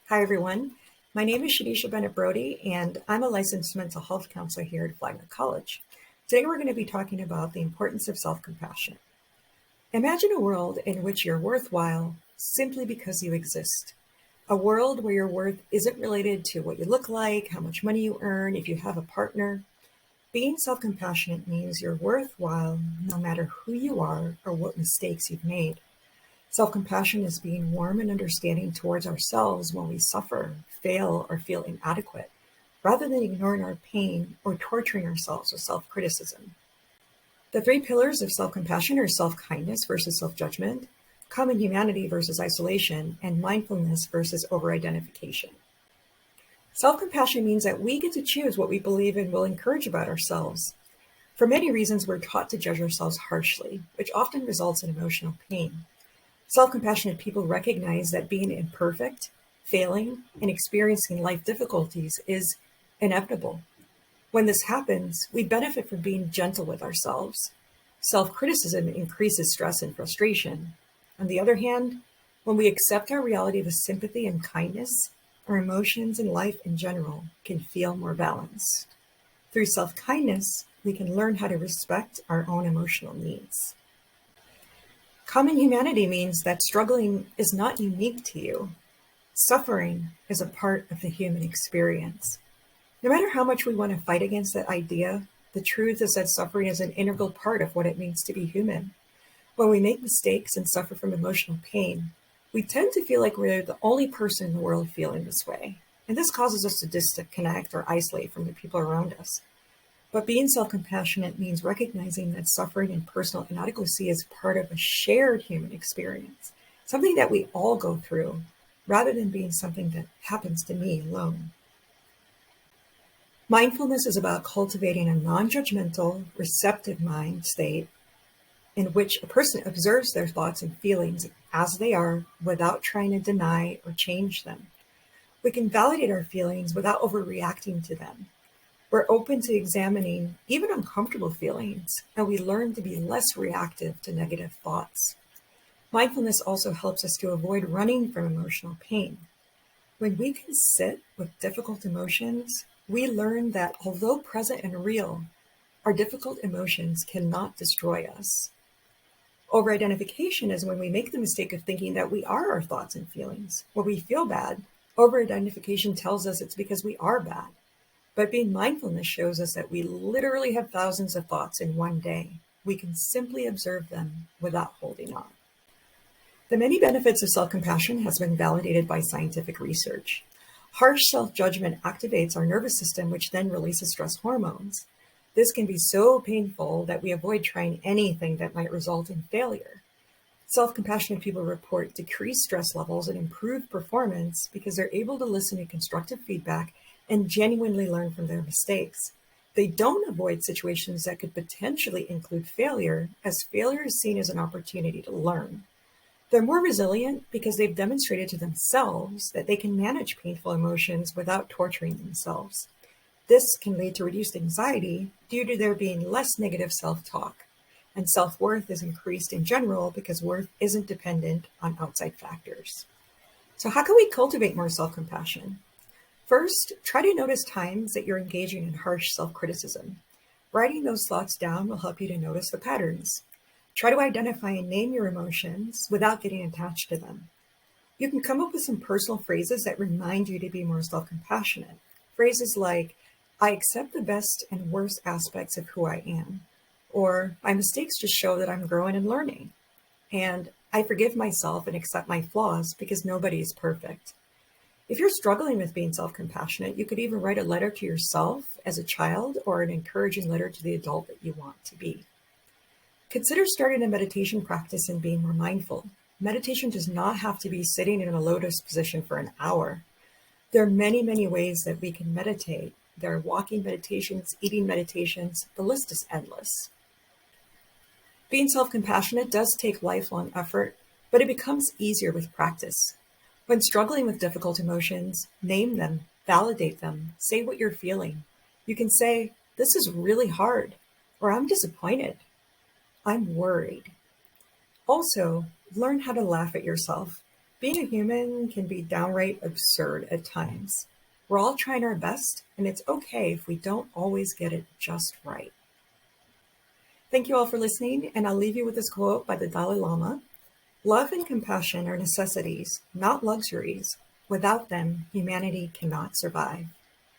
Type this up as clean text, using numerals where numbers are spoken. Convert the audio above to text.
Hi, everyone. My name is Shadisha Bennett Brody, and I'm a licensed mental health counselor here at Flagler College. Today, we're going to be talking about the importance of self-compassion. Imagine a world in which you're worthwhile simply because you exist. A world where your worth isn't related to what you look like, how much money you earn, if you have a partner. Being self-compassionate means you're worthwhile no matter who you are or what mistakes you've made. Self-compassion is being warm and understanding towards ourselves when we suffer, fail, or feel inadequate, rather than ignoring our pain or torturing ourselves with self-criticism. The three pillars of self-compassion are self-kindness versus self-judgment, common humanity versus isolation, and mindfulness versus over-identification. Self-compassion means that we get to choose what we believe and will encourage about ourselves. For many reasons, we're taught to judge ourselves harshly, which often results in emotional pain. Self-compassionate people recognize that being imperfect, failing, and experiencing life difficulties is inevitable. When this happens, we benefit from being gentle with ourselves. Self-criticism increases stress and frustration. On the other hand, when we accept our reality with sympathy and kindness, our emotions and life in general can feel more balanced. Through self-kindness, we can learn how to respect our own emotional needs. Common humanity means that struggling is not unique to you. Suffering is a part of the human experience. No matter how much we want to fight against that idea, the truth is that suffering is an integral part of what it means to be human. When we make mistakes and suffer from emotional pain, we tend to feel like we're the only person in the world feeling this way. And this causes us to disconnect or isolate from the people around us. But being self-compassionate means recognizing that suffering and personal inadequacy is part of a shared human experience, something that we all go through, rather than being something that happens to me alone. Mindfulness is about cultivating a non-judgmental, receptive mind state in which a person observes their thoughts and feelings as they are without trying to deny or change them. We can validate our feelings without overreacting to them. We're open to examining even uncomfortable feelings, and we learn to be less reactive to negative thoughts. Mindfulness also helps us to avoid running from emotional pain. When we can sit with difficult emotions, we learn that although present and real, our difficult emotions cannot destroy us. Over-identification is when we make the mistake of thinking that we are our thoughts and feelings. When we feel bad, over-identification tells us it's because we are bad. But being mindfulness shows us that we literally have thousands of thoughts in one day. We can simply observe them without holding on. The many benefits of self-compassion has been validated by scientific research. Harsh self-judgment activates our nervous system, which then releases stress hormones. This can be so painful that we avoid trying anything that might result in failure. Self-compassionate people report decreased stress levels and improved performance because they're able to listen to constructive feedback and genuinely learn from their mistakes. They don't avoid situations that could potentially include failure, as failure is seen as an opportunity to learn. They're more resilient because they've demonstrated to themselves that they can manage painful emotions without torturing themselves. This can lead to reduced anxiety due to there being less negative self-talk, and self-worth is increased in general because worth isn't dependent on outside factors. So how can we cultivate more self-compassion? First, try to notice times that you're engaging in harsh self-criticism. Writing those thoughts down will help you to notice the patterns. Try to identify and name your emotions without getting attached to them. You can come up with some personal phrases that remind you to be more self-compassionate. Phrases like, I accept the best and worst aspects of who I am, or my mistakes just show that I'm growing and learning, and I forgive myself and accept my flaws because nobody is perfect. If you're struggling with being self-compassionate, you could even write a letter to yourself as a child or an encouraging letter to the adult that you want to be. Consider starting a meditation practice and being more mindful. Meditation does not have to be sitting in a lotus position for an hour. There are many, many ways that we can meditate. There are walking meditations, eating meditations. The list is endless. Being self-compassionate does take lifelong effort, but it becomes easier with practice. When struggling with difficult emotions, name them, validate them, say what you're feeling. You can say, this is really hard, or I'm disappointed, I'm worried. Also, learn how to laugh at yourself. Being a human can be downright absurd at times. We're all trying our best, and it's okay if we don't always get it just right. Thank you all for listening, and I'll leave you with this quote by the Dalai Lama. Love and compassion are necessities, not luxuries. Without them, humanity cannot survive.